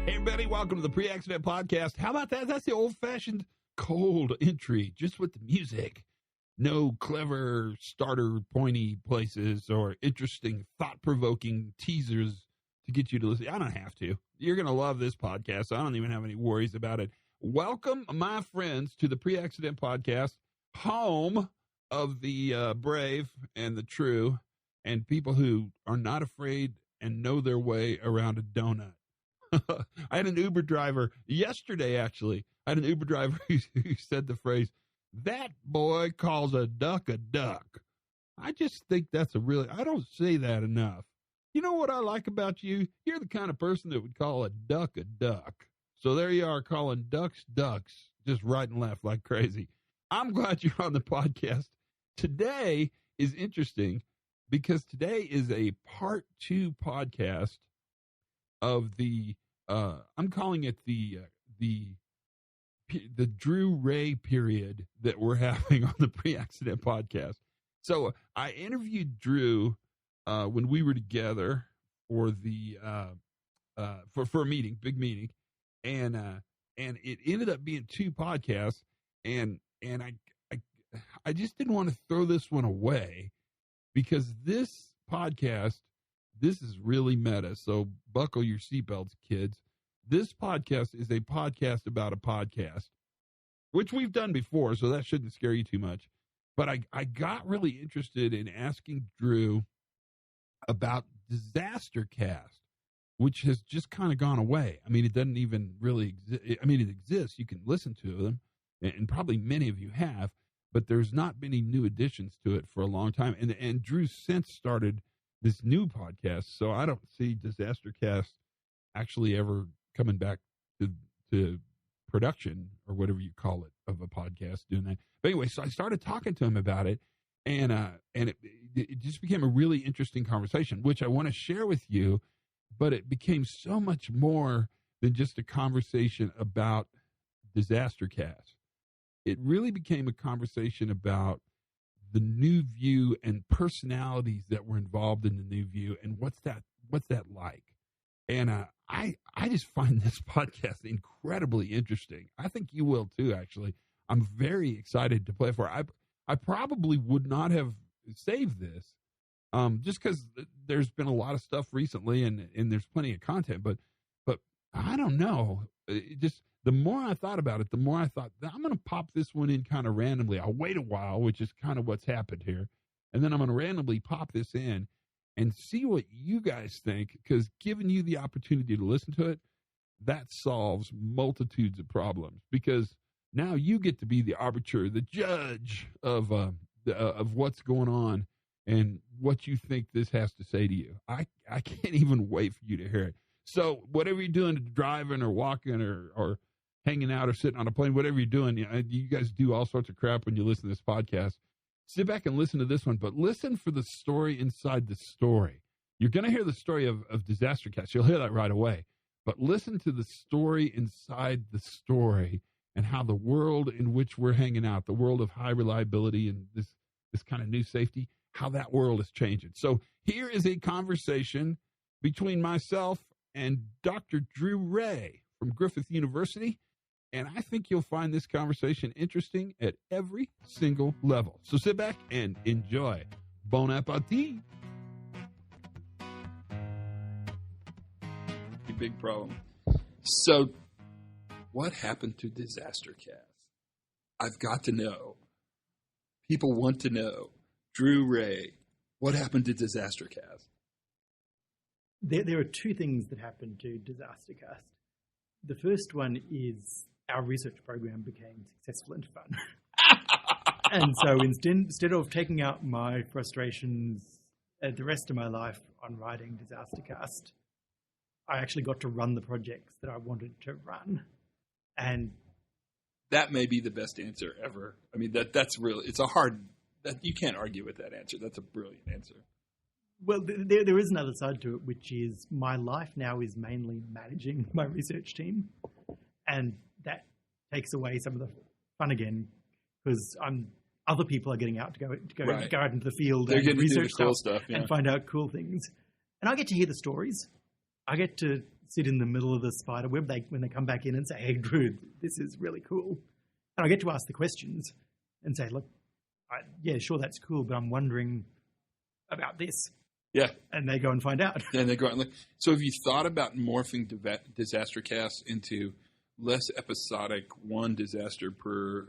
Everybody, welcome to the Pre-Accident Podcast. How about that? That's the old-fashioned cold entry, just with the music. No clever starter pointy places or interesting thought-provoking teasers to get you to listen. I don't have to. You're going to love this podcast. I don't even have any worries about it. Welcome, my friends, to the Pre-Accident Podcast, home of the brave and the true and people who are not afraid and know their way around a donut. I had an Uber driver yesterday, actually. I had an Uber driver who said the phrase, "That boy calls a duck a duck." I just think that's I don't say that enough. You know what I like about you? You're the kind of person that would call a duck a duck. So there you are calling ducks ducks, just right and left like crazy. I'm glad you're on the podcast. Today is interesting because today is a part 2 podcast of the I'm calling it the Drew Ray period that we're having on the Pre-Accident Podcast. So I interviewed Drew when we were together for the for a meeting, big meeting, and it ended up being 2 podcasts, and I just didn't want to throw this one away because this podcast. This is really meta, so buckle your seatbelts, kids. This podcast is a podcast about a podcast, which we've done before, so that shouldn't scare you too much. But I got really interested in asking Drew about Disaster Cast, which has just kind of gone away. I mean, it doesn't even really exist. I mean, it exists. You can listen to them, and probably many of you have, but there's not many new additions to it for a long time. And Drew's since started this new podcast, so I don't see Disaster Cast actually ever coming back to production or whatever you call it of a podcast doing that. But anyway, so I started talking to him about it, and it just became a really interesting conversation, which I want to share with you. But it became so much more than just a conversation about Disaster Cast. It really became a conversation about the New View and personalities that were involved in the New View, and what's that like? And I just find this podcast incredibly interesting. I think you will too. Actually, I'm very excited to play for it. I probably would not have saved this, just because there's been a lot of stuff recently, and there's plenty of content. But I don't know. The more I thought about it, the more I thought, I'm going to pop this one in kind of randomly. I'll wait a while, which is kind of what's happened here. And then I'm going to randomly pop this in and see what you guys think, because giving you the opportunity to listen to it, that solves multitudes of problems, because now you get to be the arbiter, the judge of what's going on and what you think this has to say to you. I can't even wait for you to hear it. So whatever you're doing, driving or walking or hanging out or sitting on a plane, whatever you're doing, you guys do all sorts of crap when you listen to this podcast. Sit back and listen to this one, but listen for the story inside the story. You're going to hear the story of Disaster Cast. You'll hear that right away. But listen to the story inside the story and how the world in which we're hanging out, the world of high reliability and this kind of new safety, how that world is changing. So here is a conversation between myself and Dr. Drew Ray from Griffith University. And I think you'll find this conversation interesting at every single level. So sit back and enjoy. Bon appetit. Big problem. So what happened to Disaster Cast? I've got to know. People want to know. Drew Ray, what happened to Disaster Cast? There are 2 things that happened to Disaster Cast. The first one is our research program became successful and fun. And so instead of taking out my frustrations the rest of my life on writing Disaster Cast, I actually got to run the projects that I wanted to run. And that may be the best answer ever. I mean, that's really, it's a hard, that you can't argue with that answer. That's a brilliant answer. Well, there is another side to it, which is my life now is mainly managing my research team. And that takes away some of the fun again, because other people are getting out to go out into the field They're and getting research to do the cool stuff and find out cool things. And I get to hear the stories. I get to sit in the middle of the spider web when they come back in and say, "Hey, Drew, this is really cool." And I get to ask the questions and say, "Look, yeah, sure, that's cool, but I'm wondering about this." Yeah. And they go and find out. And they go out and look. So have you thought about morphing Disaster Cast into less episodic, one disaster per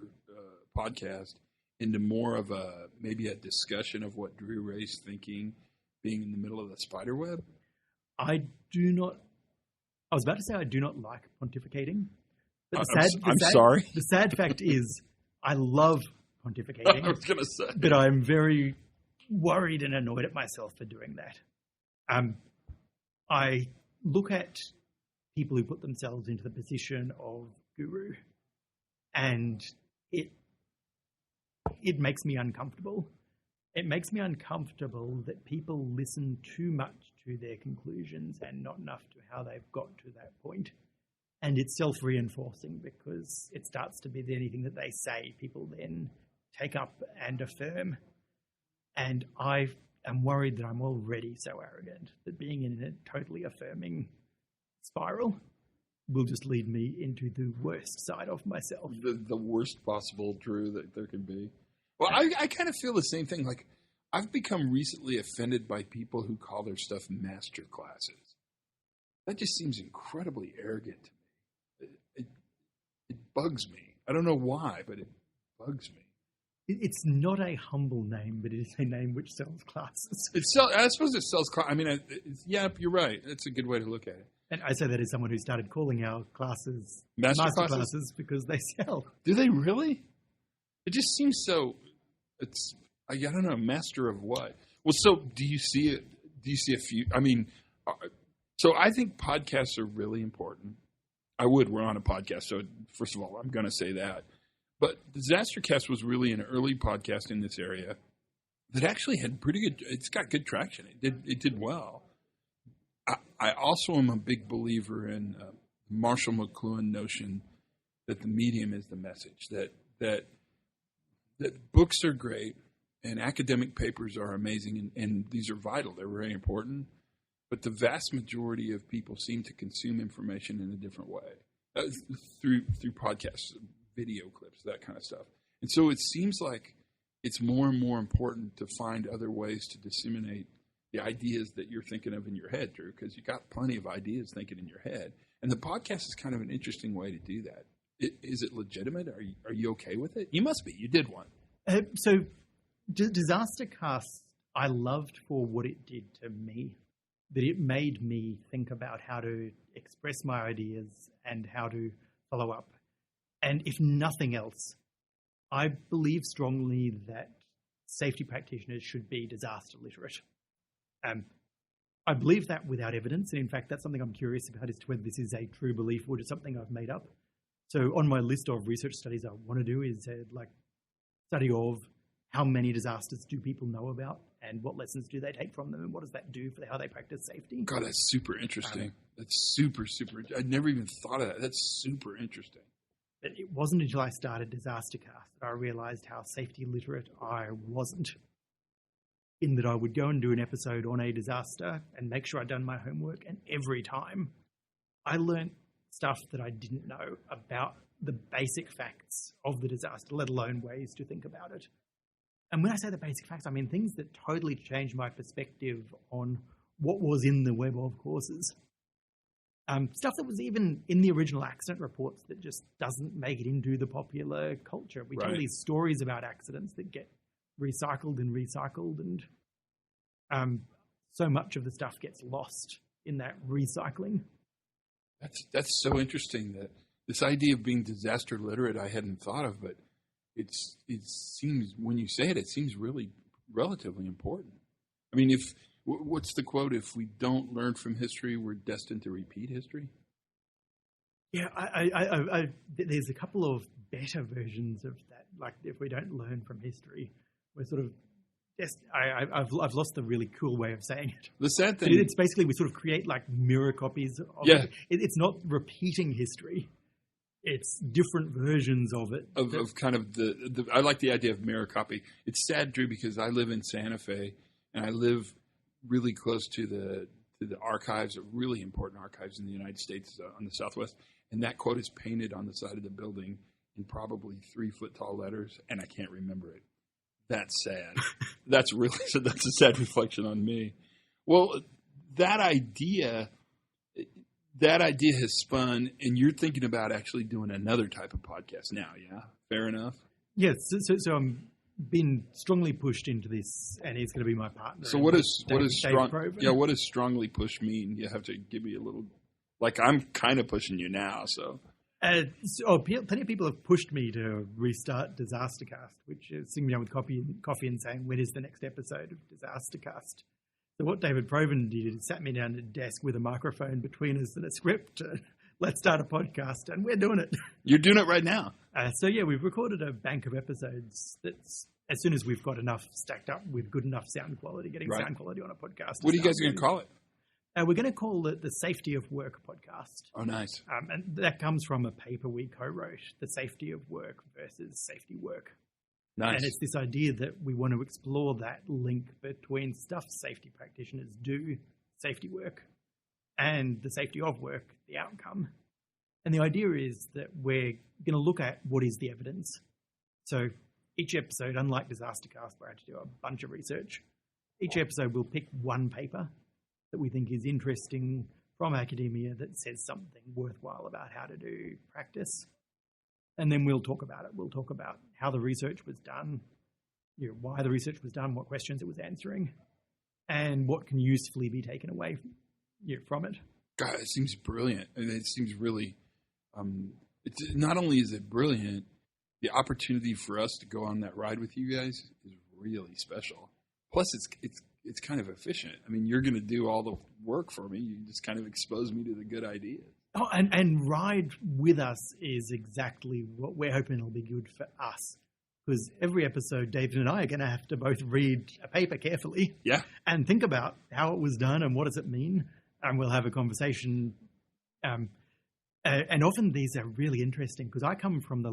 podcast, into more of maybe a discussion of what Drew Ray's thinking being in the middle of the spider web? I was about to say I do not like pontificating. But I'm sorry. The sad fact is I love pontificating. I was going to say. But I'm very worried and annoyed at myself for doing that. I look at people who put themselves into the position of guru, and it makes me uncomfortable. It makes me uncomfortable that people listen too much to their conclusions and not enough to how they've got to that point. And it's self-reinforcing because it starts to be that anything that they say, people then take up and affirm. And I am worried that I'm already so arrogant that being in a totally affirming spiral will just lead me into the worst side of myself. The worst possible Drew that there can be. Well, I kind of feel the same thing. Like, I've become recently offended by people who call their stuff master classes. That just seems incredibly arrogant to me. It bugs me. I don't know why, but it bugs me. It's not a humble name, but it is a name which sells classes. I suppose it sells classes. I mean, yeah, you're right. That's a good way to look at it. And I say that as someone who started calling our classes master classes because they sell. Do they really? It just seems so. I don't know, master of what? Well, so do you see it? Do you see a few? I mean, so I think podcasts are really important. We're on a podcast, so first of all, I'm going to say that. But Disaster Cast was really an early podcast in this area that actually had pretty good. It's got good traction. It did well. I also am a big believer in Marshall McLuhan notion that the medium is the message. That books are great and academic papers are amazing and these are vital. They're very important. But the vast majority of people seem to consume information in a different way through podcasts, video clips, that kind of stuff. And so it seems like it's more and more important to find other ways to disseminate the ideas that you're thinking of in your head, Drew, because you got plenty of ideas thinking in your head. And the podcast is kind of an interesting way to do that. Is it legitimate? Are you okay with it? You must be. You did one. So Disaster Cast, I loved for what it did to me, that it made me think about how to express my ideas and how to follow up. And if nothing else, I believe strongly that safety practitioners should be disaster literate. I believe that without evidence, and in fact, that's something I'm curious about as to whether this is a true belief or just something I've made up. So on my list of research studies I want to do is a study of how many disasters do people know about and what lessons do they take from them and what does that do for how they practice safety. God, that's super interesting. That's super. I'd never even thought of that. That's super interesting. But it wasn't until I started Disaster Cast that I realized how safety literate I wasn't. In that I would go and do an episode on a disaster and make sure I'd done my homework, and every time I learned stuff that I didn't know about the basic facts of the disaster, let alone ways to think about it. And when I say the basic facts, I mean things that totally changed my perspective on what was in the web of courses. Stuff that was even in the original accident reports that just doesn't make it into the popular culture. We tell these stories about accidents that get recycled, and so much of the stuff gets lost in that recycling. That's so interesting, that this idea of being disaster literate I hadn't thought of, but it seems, when you say it seems really relatively important. I mean, what's the quote? If we don't learn from history, we're destined to repeat history. Yeah, there's a couple of better versions of that. Like, if we don't learn from history, we're sort of. Yes, I've lost the really cool way of saying it. The sad thing, it's basically we sort of create like mirror copies of it. It's not repeating history. It's different versions of it. Of kind of the I like the idea of mirror copy. It's sad, Drew, because I live in Santa Fe and I live really close to the archives, really important archives in the United States on the Southwest. And that quote is painted on the side of the building in probably 3-foot tall letters, and I can't remember it. That's sad. That's a sad reflection on me. Well, that idea has spun, and you're thinking about actually doing another type of podcast now, yeah? Fair enough? Yes, so I'm been strongly pushed into this, and he's going to be my partner. So what does strongly push mean? You have to give me a little, like I'm kind of pushing you now, so. Plenty of people have pushed me to restart Disastercast, which is sitting down with coffee and saying, when is the next episode of Disastercast? So what David Proven did is sat me down at a desk with a microphone between us and a script. Let's start a podcast, and we're doing it. You're doing it right now. We've recorded a bank of episodes that's, as soon as we've got enough stacked up with good enough sound quality, getting sound quality on a podcast. What are you guys going to call it? We're going to call it the Safety of Work podcast. Oh, nice. And that comes from a paper we co-wrote, The Safety of Work versus Safety Work. Nice. And it's this idea that we want to explore that link between stuff safety practitioners do, safety work, and the safety of work, the outcome. And the idea is that we're going to look at what is the evidence. So each episode, unlike Disastercast, where I had to do a bunch of research, each episode we'll pick one paper that we think is interesting from academia that says something worthwhile about how to do practice. And then we'll talk about it. We'll talk about how the research was done, why the research was done, what questions it was answering, and what can usefully be taken away from it. God, it seems brilliant. And it seems really, it's not only is it brilliant, the opportunity for us to go on that ride with you guys is really special. Plus, it's kind of efficient. I mean, you're going to do all the work for me. You just kind of expose me to the good ideas. Oh, and ride with us is exactly what we're hoping will be good for us. Because every episode, David and I are going to have to both read a paper carefully. Yeah. And think about how it was done and what does it mean. And we'll have a conversation. And often these are really interesting because I come from the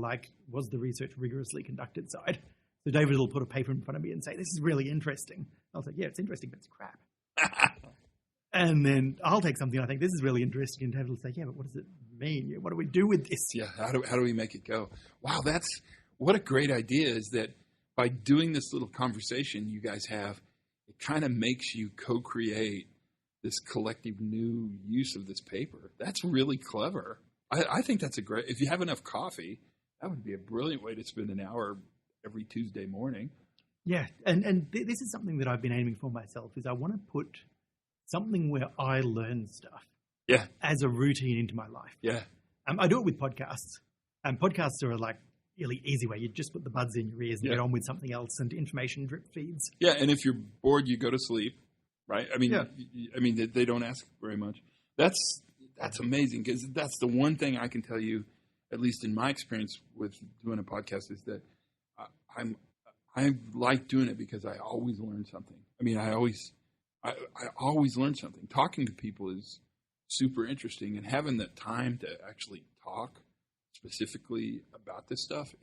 was the research rigorously conducted side. So David will put a paper in front of me and say, this is really interesting. I was like, yeah, it's interesting, but it's crap. And then I'll take something I think this is really interesting, and David will say, yeah, but what does it mean? What do we do with this? Yeah, how do we make it go? Wow, what a great idea is that by doing this little conversation you guys have, it kind of makes you co-create this collective new use of this paper. That's really clever. I think that's if you have enough coffee, that would be a brilliant way to spend an hour every Tuesday morning. Yeah, and this is something that I've been aiming for myself, is I want to put something where I learn stuff as a routine into my life. Yeah. I do it with podcasts. And podcasts are a really easy way. You just put the buds in your ears and get on with something else, and information drip feeds. Yeah, and if you're bored, you go to sleep, right? I mean, they don't ask very much. That's amazing, because that's the one thing I can tell you, at least in my experience with doing a podcast, is that I like doing it because I always learn something. I mean, I always learn something. Talking to people is super interesting, and having that time to actually talk specifically about this stuff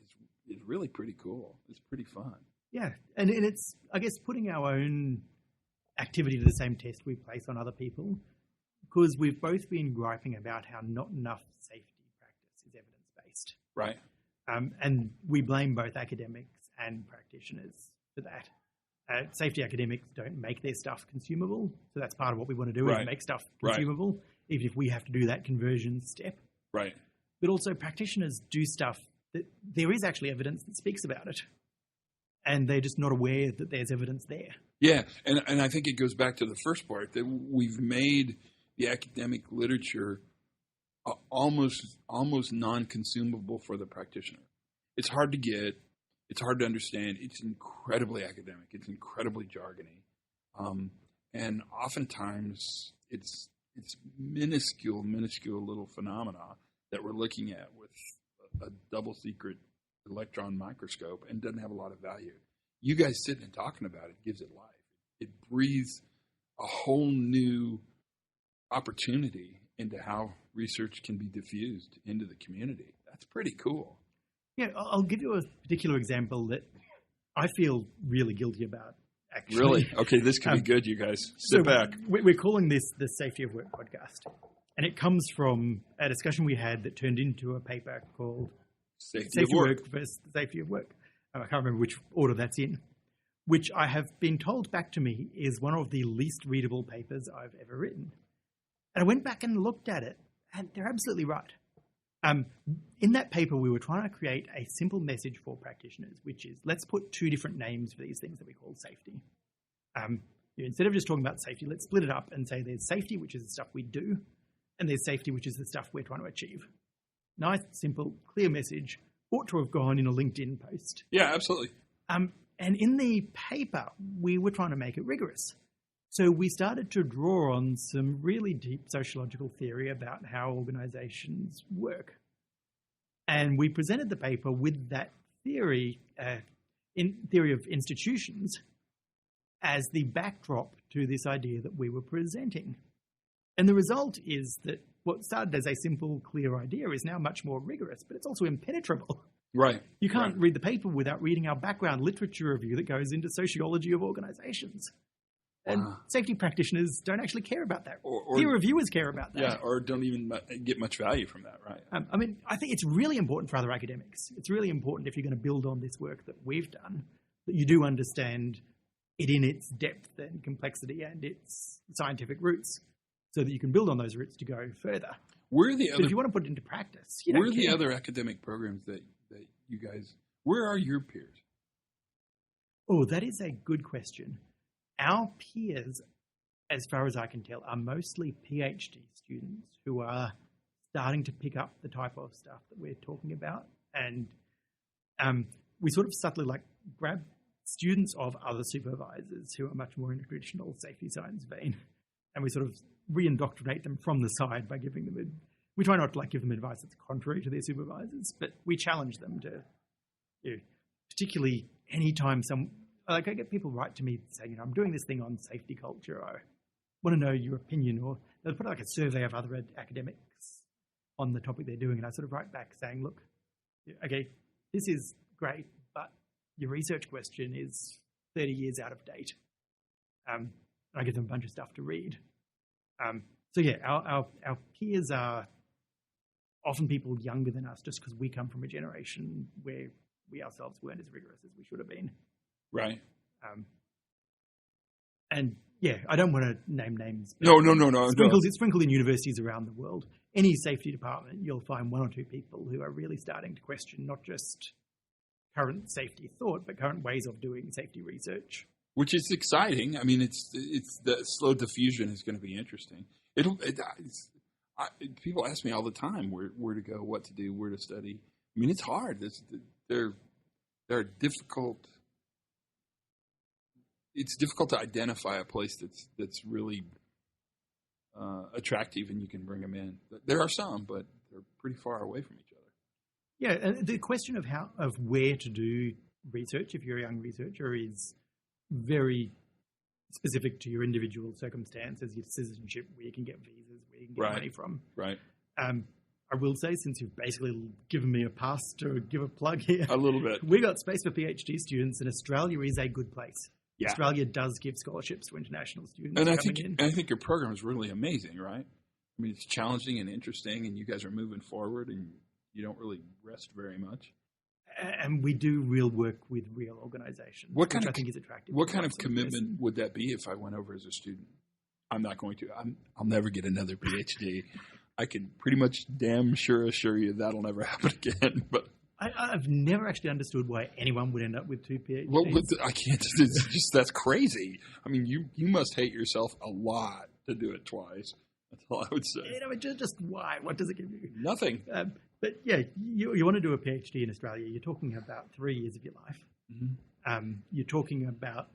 is really pretty cool. It's pretty fun. Yeah, and it's, I guess, putting our own activity to the same test we place on other people, because we've both been griping about how not enough safety practice is evidence-based. Right. And we blame both academics and practitioners for that. Safety academics don't make their stuff consumable, so that's part of what we want to do, is make stuff consumable, even if we have to do that conversion step. Right. But also practitioners do stuff that there is actually evidence that speaks about it, and they're just not aware that there's evidence there. Yeah, and I think it goes back to the first part, that we've made the academic literature almost non-consumable for the practitioner. It's hard to get. It's hard to understand. It's incredibly academic. It's incredibly jargony, and oftentimes it's minuscule little phenomena that we're looking at with a double secret electron microscope, and doesn't have a lot of value. You guys sitting and talking about it gives it life. It breathes a whole new opportunity into how research can be diffused into the community. That's pretty cool. Yeah, I'll give you a particular example that I feel really guilty about, actually. Really? Okay, this could be good, you guys. Sit back. We're calling this the Safety of Work podcast. And it comes from a discussion we had that turned into a paper called Safety of Work versus Safety of Work. I can't remember which order that's in, which I have been told back to me is one of the least readable papers I've ever written. And I went back and looked at it, and they're absolutely right. In that paper, we were trying to create a simple message for practitioners, which is let's put two different names for these things that we call safety. Instead of just talking about safety, let's split it up and say there's safety, which is the stuff we do, and there's safety, which is the stuff we're trying to achieve. Nice, simple, clear message. Ought to have gone in a LinkedIn post. Yeah, absolutely. And in the paper, we were trying to make it rigorous. So we started to draw on some really deep sociological theory about how organizations work. And we presented the paper with that theory, in theory of institutions, as the backdrop to this idea that we were presenting. And the result is that what started as a simple, clear idea is now much more rigorous, but it's also impenetrable. Right. You can't read the paper without reading our background literature review that goes into sociology of organizations. And safety practitioners don't actually care about that. Or peer reviewers care about that. Yeah, or don't even get much value from that, right? I think it's really important for other academics. It's really important if you're going to build on this work that we've done, that you do understand it in its depth and complexity and its scientific roots, so that you can build on those roots to go further. If you want to put it into practice, where are the other academic programs that you guys, where are your peers? Oh, that is a good question. Our peers, as far as I can tell, are mostly PhD students who are starting to pick up the type of stuff that we're talking about. And we sort of subtly grab students of other supervisors who are much more in a traditional safety science vein. And we sort of re-indoctrinate them from the side by giving them we try not to give them advice that's contrary to their supervisors, but we challenge them to, particularly anytime I get people write to me saying, I'm doing this thing on safety culture. I want to know your opinion, or they'll put a survey of other academics on the topic they're doing, and I sort of write back saying, look, okay, this is great, but your research question is 30 years out of date. I give them a bunch of stuff to read. Our peers are often people younger than us, just because we come from a generation where we ourselves weren't as rigorous as we should have been. Right. I don't want to name names. No. It's sprinkled in universities around the world. Any safety department, you'll find one or two people who are really starting to question not just current safety thought, but current ways of doing safety research. Which is exciting. I mean, it's the slow diffusion is going to be interesting. People ask me all the time where to go, what to do, where to study. I mean, it's hard. They're difficult. It's difficult to identify a place that's really attractive and you can bring them in. There are some, but they're pretty far away from each other. Yeah, and the question of where to do research if you're a young researcher is very specific to your individual circumstances, your citizenship, where you can get visas, where you can get money from. Right. I will say, since you've basically given me a pass to give a plug here, a little bit, we got space for PhD students, and Australia is a good place. Yeah. Australia does give scholarships to international students. And I think your program is really amazing, right? I mean, it's challenging and interesting, and you guys are moving forward, and you don't really rest very much. And we do real work with real organizations, which I think is attractive. What kind of commitment would that be if I went over as a student? I'm not going to. I'll never get another PhD. I can pretty much damn sure assure you that'll never happen again. But I've never actually understood why anyone would end up with two PhDs. Well, I can't. It's just that's crazy. I mean, you must hate yourself a lot to do it twice. That's all I would say. Just why? What does it give you? Nothing. But yeah, you want to do a PhD in Australia, you're talking about 3 years of your life. Mm-hmm. You're talking about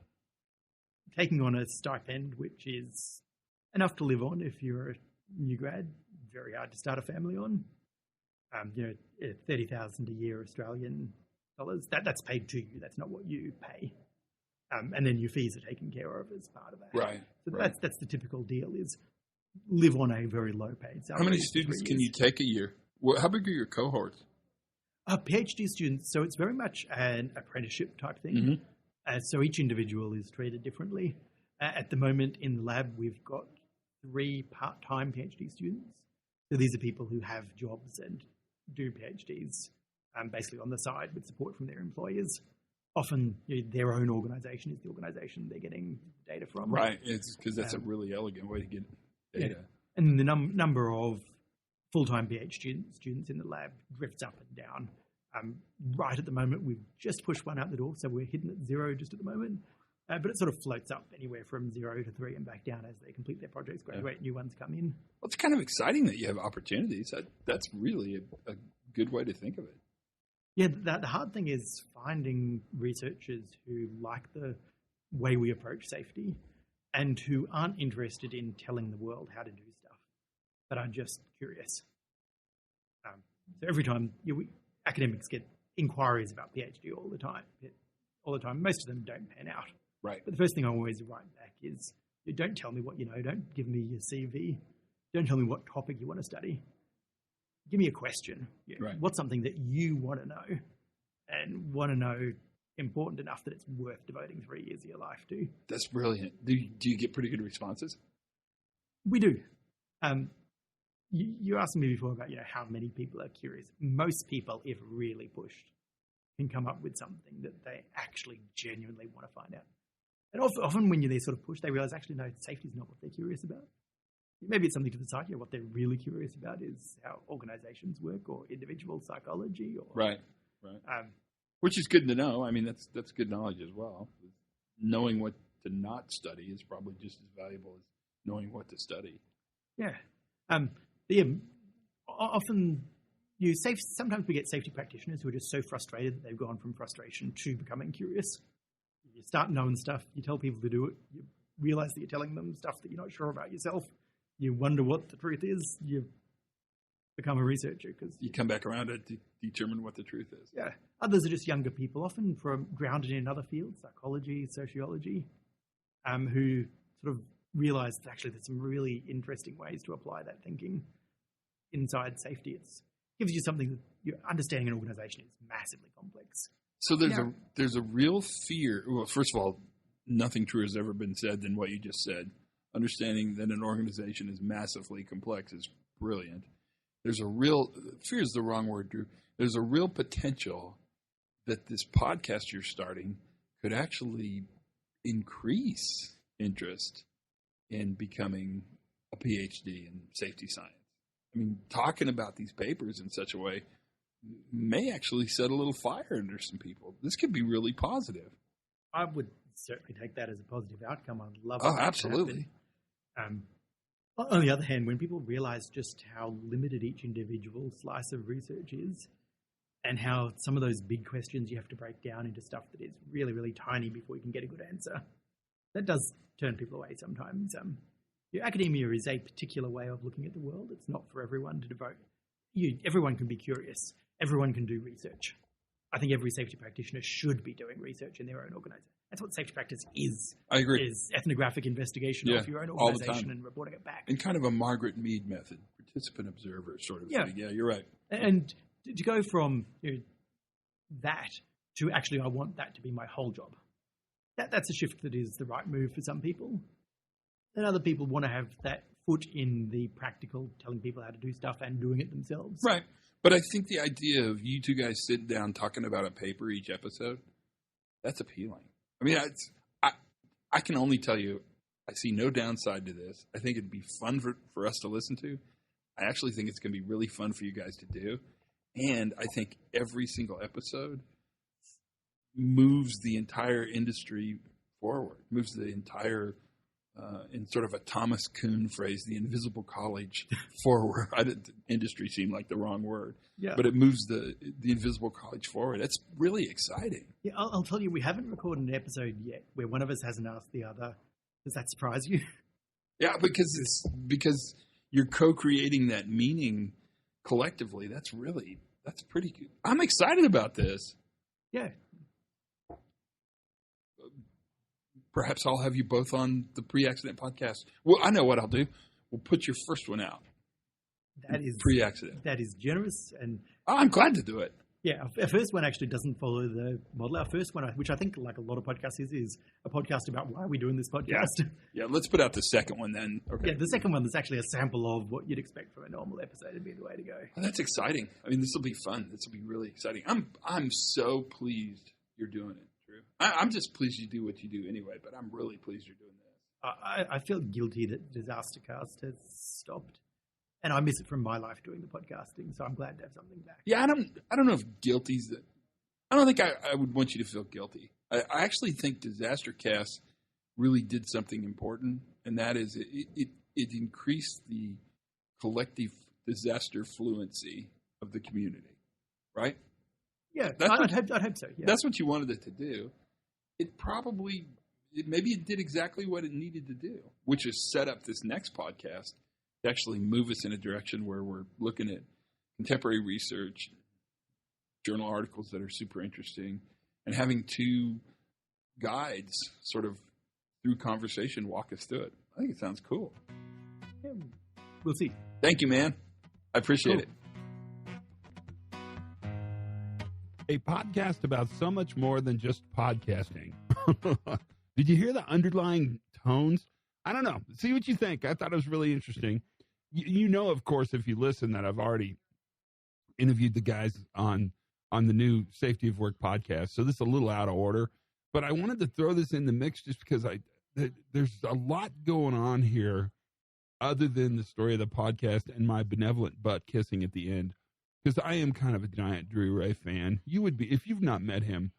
taking on a stipend, which is enough to live on if you're a new grad, very hard to start a family on. $30,000 a year Australian dollars. That's paid to you. That's not what you pay. And then your fees are taken care of as part of that. Right. So that's the typical deal: is live on a very low paid salary. How many students can you take a year? How big are your cohorts? PhD students, so it's very much an apprenticeship type thing. Mm-hmm. So each individual is treated differently. At the moment in the lab, we've got 3 part-time PhD students. So these are people who have jobs and do PhDs basically on the side with support from their employers. Often their own organisation is the organisation they're getting data from. Right, it's because that's a really elegant way to get data. Yeah. And the number of full-time PhD students in the lab drifts up and down. Right at the moment, we've just pushed one out the door, so we're hitting at 0 just at the moment. But it sort of floats up anywhere from 0 to 3 and back down as they complete their projects, graduate, new ones come in. Well, it's kind of exciting that you have opportunities. That's really a good way to think of it. Yeah, the hard thing is finding researchers who like the way we approach safety and who aren't interested in telling the world how to do stuff, but are just curious. So every time academics get inquiries about PhD all the time. Most of them don't pan out. Right. But the first thing I always write back is, don't tell me what you know. Don't give me your CV. Don't tell me what topic you want to study. Give me a question. Right. What's something that you want to know and want to know important enough that it's worth devoting 3 years of your life to? That's brilliant. Do you get pretty good responses? We do. You asked me before about how many people are curious. Most people, if really pushed, can come up with something that they actually genuinely want to find out. And often when they sort of push, they realize actually no, safety is not what they're curious about. Maybe it's something to the side. What they're really curious about is how organizations work or individual psychology. Or right. Which is good to know. I mean, that's good knowledge as well. Knowing what to not study is probably just as valuable as knowing what to study. Yeah. Often sometimes we get safety practitioners who are just so frustrated that they've gone from frustration to becoming curious. You start knowing stuff, you tell people to do it, you realize that you're telling them stuff that you're not sure about yourself, you wonder what the truth is, you become a researcher. Because you come back around to determine what the truth is. Yeah. Others are just younger people, often grounded in other fields, psychology, sociology, who sort of realize that actually there's some really interesting ways to apply that thinking inside safety. It gives you something that your understanding an organization is massively complex. So there's a real fear. Well, first of all, nothing truer has ever been said than what you just said. Understanding that an organization is massively complex is brilliant. There's a real fear is the wrong word, Drew. There's a real potential that this podcast you're starting could actually increase interest in becoming a PhD in safety science. I mean, talking about these papers in such a way may actually set a little fire under some people. This could be really positive. I would certainly take that as a positive outcome. I'd love that. Oh, absolutely. On the other hand, when people realize just how limited each individual slice of research is and how some of those big questions you have to break down into stuff that is really, really tiny before you can get a good answer, that does turn people away sometimes. Academia is a particular way of looking at the world. It's not for everyone to devote. Everyone can be curious. Everyone can do research. I think every safety practitioner should be doing research in their own organization. That's what safety practice is. I agree. Is ethnographic investigation of your own organization and reporting it back. And kind of a Margaret Mead method, participant observer sort of thing. Yeah, you're right. And to go from that to actually I want that to be my whole job, that's a shift that is the right move for some people. And other people want to have that foot in the practical, telling people how to do stuff and doing it themselves. Right. But I think the idea of you two guys sitting down talking about a paper each episode, that's appealing. I mean, I can only tell you, I see no downside to this. I think it'd be fun for us to listen to. I actually think it's going to be really fun for you guys to do. And I think every single episode moves the entire industry forward, moves the entire, in sort of a Thomas Kuhn phrase, the invisible college forward. Industry seemed like the wrong word, but it moves the invisible college forward. That's really exciting. Yeah, I'll tell you, we haven't recorded an episode yet where one of us hasn't asked the other, does that surprise you? Yeah, because you're co-creating that meaning collectively. That's pretty good. I'm excited about this. Yeah. Perhaps I'll have you both on the Pre-Accident podcast. Well, I know what I'll do. We'll put your first one out. That is Pre-Accident. That is generous, and I'm glad to do it. Yeah, our first one actually doesn't follow the model. Our first one, which I think like a lot of podcasts is a podcast about why we're doing this podcast. Yeah, let's put out the second one then. Okay. Yeah, the second one is actually a sample of what you'd expect from a normal episode. It'd be the way to go. Well, that's exciting. I mean, this will be fun. This will be really exciting. I'm so pleased you're doing it, Drew. I'm just pleased you do what you do anyway, but I'm really pleased you're doing this. I feel guilty that Disastercast has stopped. And I miss it from my life doing the podcasting, so I'm glad to have something back. Yeah, I don't know if guilty's that. I don't think I would want you to feel guilty. I actually think Disastercast really did something important, and that is it increased the collective disaster fluency of the community, right? Yeah, I'd hope so. Yeah. That's what you wanted it to do. Maybe it did exactly what it needed to do, which is set up this next podcast to actually move us in a direction where we're looking at contemporary research, journal articles that are super interesting, and having two guides sort of through conversation walk us through it. I think it sounds cool. Yeah, we'll see. Thank you, man. I appreciate it. A podcast about so much more than just podcasting. Did you hear the underlying tones? I don't know. See what you think. I thought it was really interesting. You know, of course, if you listen, that I've already interviewed the guys on the new Safety of Work podcast. So this is a little out of order, but I wanted to throw this in the mix just because there's a lot going on here other than the story of the podcast and my benevolent butt kissing at the end, because I am kind of a giant Drew Ray fan. You would be, if you've not met him,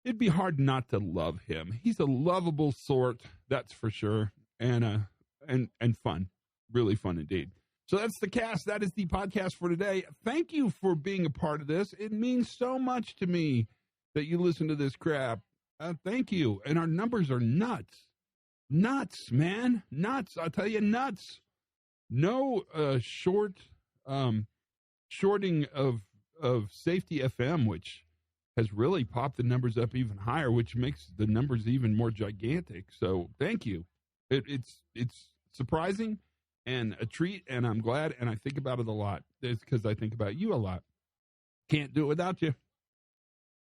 it'd be hard not to love him. He's a lovable sort, that's for sure, and fun, really fun indeed. So that's the cast. That is the podcast for today. Thank you for being a part of this. It means so much to me that you listen to this crap. Thank you. And our numbers are nuts. Nuts, man. Nuts. I'll tell you, nuts. No shorting of Safety FM, which has really popped the numbers up even higher, which makes the numbers even more gigantic. So thank you. It's surprising and a treat, and I'm glad, and I think about it a lot. It's because I think about you a lot. Can't do it without you.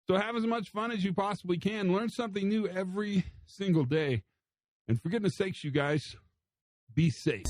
So have as much fun as you possibly can. Learn something new every single day. And for goodness sakes, you guys, be safe.